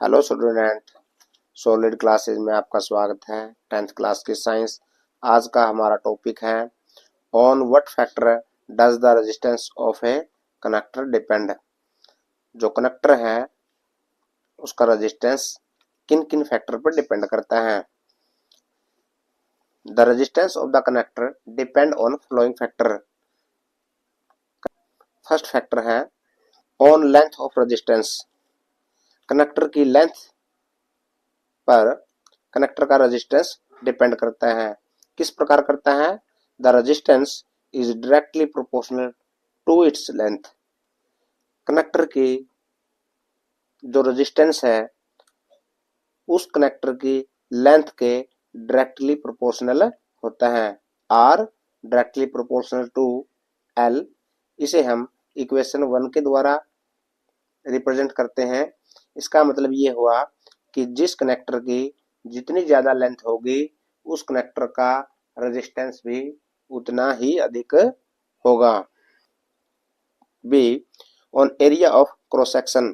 Hello student, solid classes में आपका स्वागत है। 10th क्लास की साइंस। आज का हमारा टॉपिक है on what factor does the resistance of a connector depend. जो कनेक्टर है उसका रेजिस्टेंस किन किन फैक्टर पर डिपेंड करता है। The resistance of the connector depend on flowing factor. First factor है on length of resistance. Connector की लेंथ पर कनेक्टर का रेजिस्टेंस डिपेंड करता है। किस प्रकार करता है? The resistance is directly proportional to its length. Connector की जो रेजिस्टेंस है उस कनेक्टर की लेंथ के डायरेक्टली प्रोपोर्शनल होता है। R directly proportional to L. इसे हम इक्वेशन 1 के द्वारा रिप्रेजेंट करते हैं। इसका मतलब ये हुआ कि जिस कनेक्टर की जितनी ज्यादा लेंथ होगी उस कनेक्टर का रेजिस्टेंस भी उतना ही अधिक होगा। Be on area of cross section.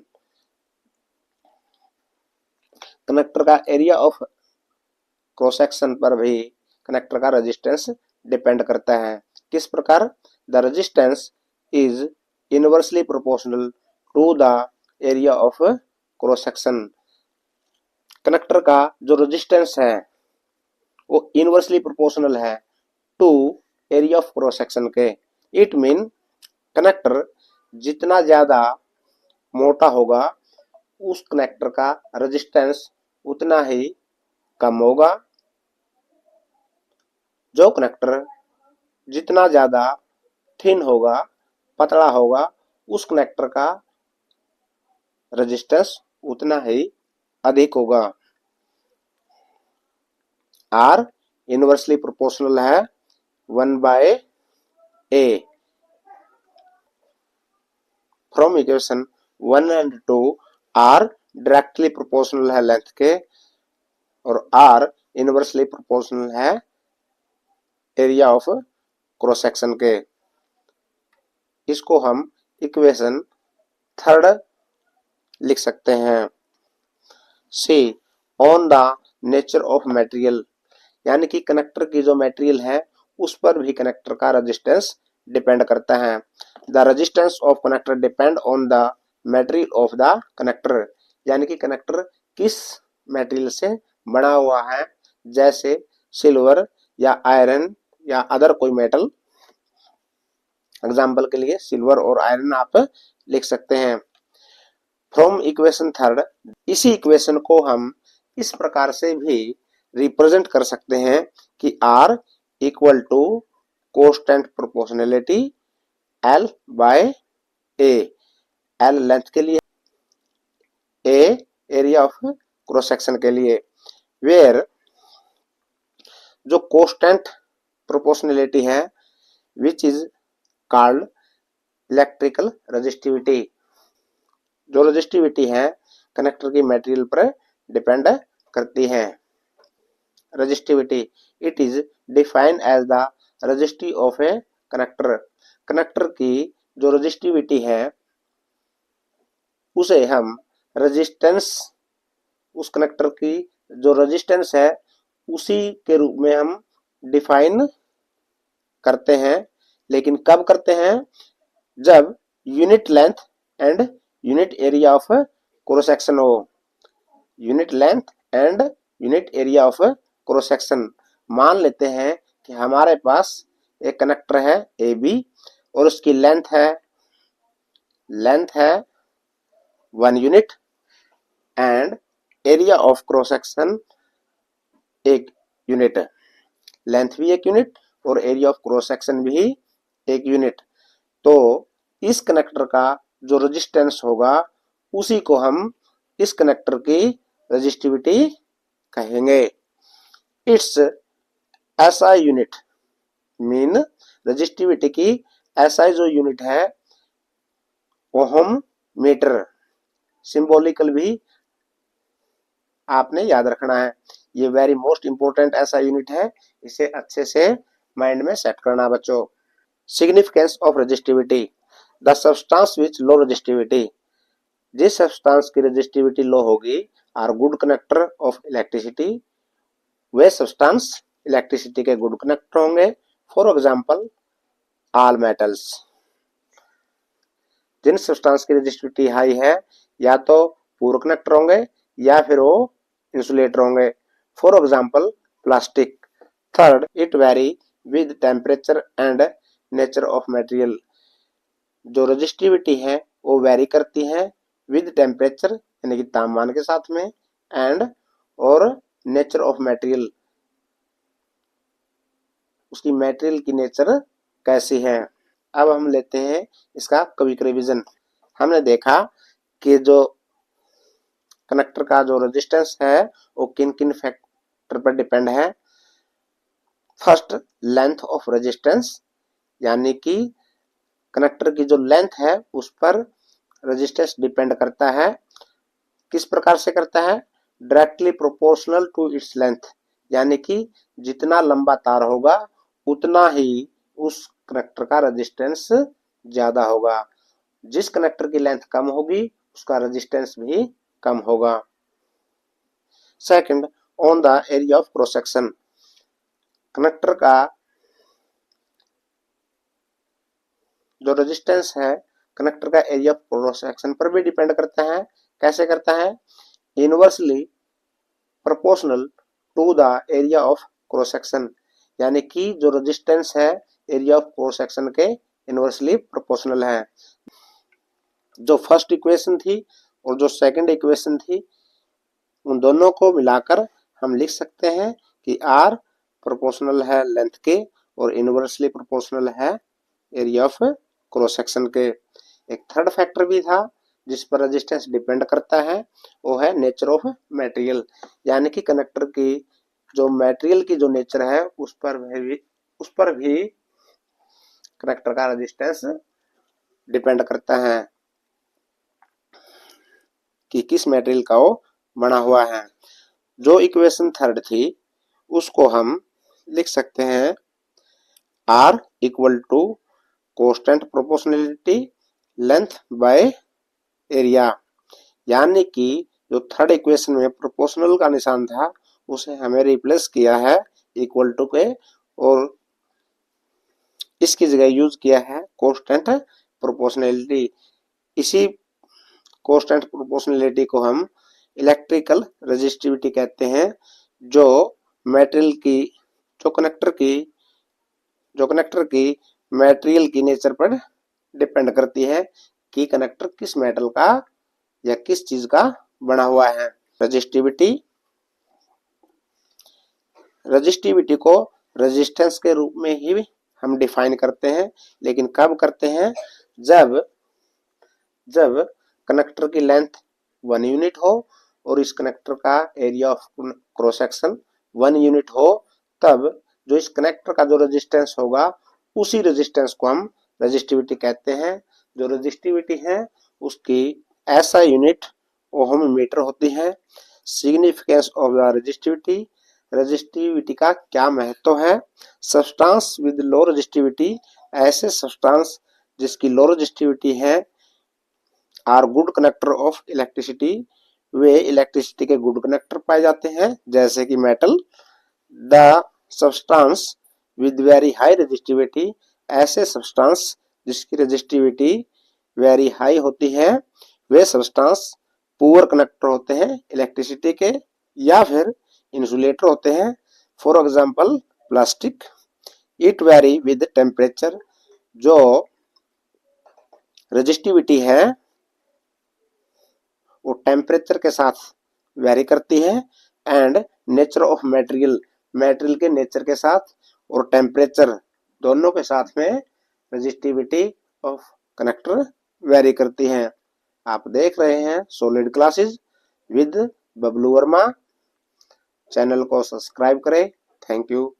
Connector का एरिया ऑफ क्रॉस सेक्शन पर भी कनेक्टर का रेजिस्टेंस डिपेंड करता है। किस प्रकार? The resistance is inversely proportional to the area of cross section. Connector का जो रेजिस्टेंस है वो इनवर्सली प्रोपोर्शनल है to area of cross section के। इट मीन कनेक्टर जितना ज्यादा मोटा होगा उस कनेक्टर का रेजिस्टेंस उतना ही कम होगा। जो कनेक्टर जितना ज्यादा थिन होगा, पतला होगा, उस कनेक्टर का रेजिस्टेंस उतना ही अधिक होगा। आर इनवर्सली प्रोपोर्शनल है 1/a। From equation 1 and 2 R directly proportional है लेंथ के और आर इनवर्सली प्रोपोर्शनल है एरिया ऑफ क्रॉस सेक्शन के। इसको हम इक्वेशन 3 लिख सकते हैं। See on the nature of material, यानी कि कनेक्टर की जो मटेरियल है उस पर भी कनेक्टर का रेजिस्टेंस डिपेंड करता है। The resistance of connector depend on the material of the connector, यानी कि कनेक्टर किस मटेरियल से बना हुआ है, जैसे सिल्वर या आयरन या अदर कोई मेटल। एग्जाम्पल के लिए सिल्वर और आयरन आप लिख सकते हैं। फ्रॉम इक्वेशन 3 इसी इक्वेशन को हम इस प्रकार से भी रिप्रेजेंट कर सकते हैं कि R equal to constant proportionality L/A। L length के लिए, A area of cross section के लिए। वेयर जो कांस्टेंट प्रोपोर्शनैलिटी है which is called electrical resistivity. जो रेजिस्टिविटी है कनेक्टर की मटेरियल पर डिपेंड करती है। Resistivity it is defined as the resistivity of a connector. Connector की जो रेजिस्टिविटी है उसे हम रेजिस्टेंस, उस कनेक्टर की जो रेजिस्टेंस है उसी के रूप में हम डिफाइन करते हैं। लेकिन कब करते हैं? जब unit length and unit area of cross section हो। Unit length and unit area of cross section. मान लेते हैं कि हमारे पास एक कनेक्टर है ए बी और उसकी लेंथ है 1 unit and area of cross section 1 unit. Length भी 1 यूनिट और एरिया ऑफ क्रॉस सेक्शन भी 1 यूनिट। तो इस कनेक्टर का जो रेजिस्टेंस होगा उसी को हम इस कनेक्टर की रेजिस्टिविटी कहेंगे। Its SI unit mean resistivity की एसआई जो यूनिट है ओहम मीटर। सिंबॉलिकल भी आपने याद रखना है। ये वेरी मोस्ट इंपोर्टेंट ऐसा यूनिट है, इसे अच्छे से माइंड में सेट करना बच्चों। Significance of resistivity. The substance which low resistivity. जिस सब्सटेंस की रेजिस्टिविटी लो होगी are good conductor of electricity, वे सब्सटेंस इलेक्ट्रिसिटी के गुड कंडक्टर होंगे। For example all metals. जिन सब्सटेंस की रेजिस्टिविटी हाई है या तो पूर कंडक्टर होंगे या फिर वो इंसुलेटर होंगे। For example plastic. Third, it very with temperature and nature of material. जो रेजिस्टिविटी है वो वेरी करती है विद टेम्परेचर यानी कि तापमान के साथ में, एंड और नेचर ऑफ मटेरियल, उसकी मटेरियल की नेचर कैसी है। अब हम लेते हैं इसका क्विक रिवीजन। हमने देखा कि जो कनेक्टर का जो रेजिस्टेंस है वो किन किन फैक्टर पर डिपेंड है। फर्स्ट, लेंथ ऑफ रेजिस्टेंस, यानी कि कनेक्टर की जो लेंथ है उस पर रेजिस्टेंस डिपेंड करता है। किस प्रकार से करता है? Directly proportional to its length, यानी कि जितना लंबा तार होगा उतना ही उस कनेक्टर का रेजिस्टेंस ज्यादा होगा। जिस कनेक्टर की लेंथ कम होगी उसका रेजिस्टेंस भी कम होगा। Second, on the area of cross section. Connector का जो रेजिस्टेंस है कनेक्टर का एरिया ऑफ क्रॉस सेक्शन पर भी डिपेंड करता है। कैसे करता है? Inversely proportional to the area of cross section, यानी कि जो रेजिस्टेंस है एरिया ऑफ क्रॉस सेक्शन के इनवर्सली प्रोपोर्शनल है। जो फर्स्ट इक्वेशन थी और जो सेकंड इक्वेशन थी उन दोनों को मिलाकर हम लिख सकते हैं कि आर प्रोपोर्शनल है लेंथ के और इनवर्सली प्रोपोर्शनल है एरिया ऑफ क्रॉस सेक्शन के। एक थर्ड फैक्टर भी था जिस पर रेजिस्टेंस डिपेंड करता है, वो है नेचर ऑफ मटेरियल, यानी कि कनेक्टर की जो मटेरियल की जो नेचर है उस पर भी कनेक्टर का रेजिस्टेंस डिपेंड करता है कि किस मटेरियल का वो बना हुआ है। जो इक्वेशन थर्ड थी उसको हम लिख सकते हैं R equal to constant proportionality length by area, यानी कि जो थर्ड इक्वेशन में प्रोपोर्शनल का निशान था उसे हमें रिप्लेस किया है इक्वल टू के और इसकी जगह यूज किया है कांस्टेंट प्रोपोर्शनलिटी। इसी कांस्टेंट प्रोपोर्शनलिटी को हम इलेक्ट्रिकल रेजिस्टिविटी कहते हैं, जो मटेरियल की जो कनेक्टर की मटेरियल की नेचर पर डिपेंड करती है कि कनेक्टर किस मेटल का या किस चीज का बना हुआ है। रेजिस्टिविटी को रेजिस्टेंस के रूप में ही हम डिफाइन करते हैं, लेकिन कब करते हैं? जब कनेक्टर की लेंथ 1 यूनिट हो और इस कनेक्टर का area of cross section 1 unit हो, तब जो इस कनेक्टर का जो रेजिस्टेंस होगा उसी रेजिस्टेंस को हम रेजिस्टिविटी कहते हैं। जो रेजिस्टिविटी है उसकी ऐसा यूनिट ओहम मीटर होती है। Significance of the resistivity, resistivity का क्या महत्व है? सब्सटेंस विद लो रेजिस्टिविटी, ऐसे सब्सटेंस जिसकी लो रेजिस्टिविटी है are good connector of electricity, वे इलेक्ट्रिसिटी के गुड कनेक्टर पाए जाते हैं जैसे कि metal. The substance with very high resistivity, ऐसे सब्सटेंस जिसकी रेजिस्टिविटी वेरी हाई होती है वे सब्सटेंस पुअर कनेक्टर होते हैं इलेक्ट्रिसिटी के या फिर इंसुलेटर होते हैं। For example plastic. It very with temperature, जो रेजिस्टिविटी है वो टेम्परेचर के साथ वेरी करती है, and nature of material, material के नेचर के साथ और टेम्परेचर दोनों के साथ में रेजिस्टिविटी ऑफ कनेक्टर वेरी करती है। आप देख रहे हैं solid classes with Bablu Verma. Channel को सब्सक्राइब करें। Thank you.